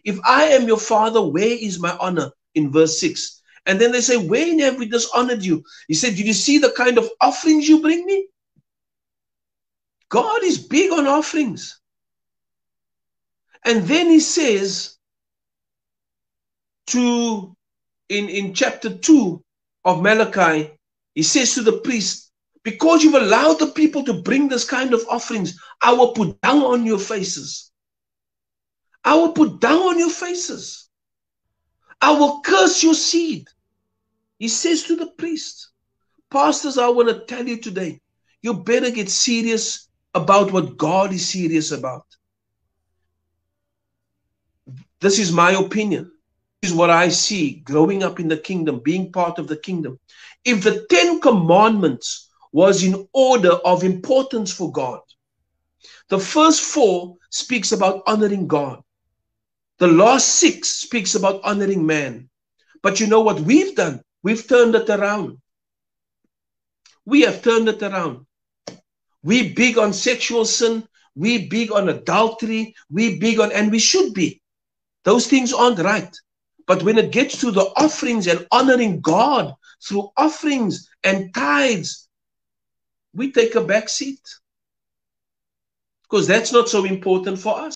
If I am your father, where is my honor? In verse 6. And then they say, wherein have we dishonored you? He said, did you see the kind of offerings you bring me? God is big on offerings. And then he says in chapter 2 of Malachi, he says to the priest, because you've allowed the people to bring this kind of offerings, I will put down on your faces. I will put down on your faces. I will curse your seed. He says to the priest. Pastors, I want to tell you today, you better get serious about what God is serious about. This is my opinion. This is what I see growing up in the kingdom, being part of the kingdom. If the 10 commandments was in order of importance for God, the first 4 speaks about honoring God. The last 6 speaks about honoring man. But you know what we've done? We've turned it around. We have turned it around. We big on sexual sin. We big on adultery. We big on, and we should be. Those things aren't right. But when it gets to the offerings and honoring God through offerings and tithes, we take a back seat. Because that's not so important for us.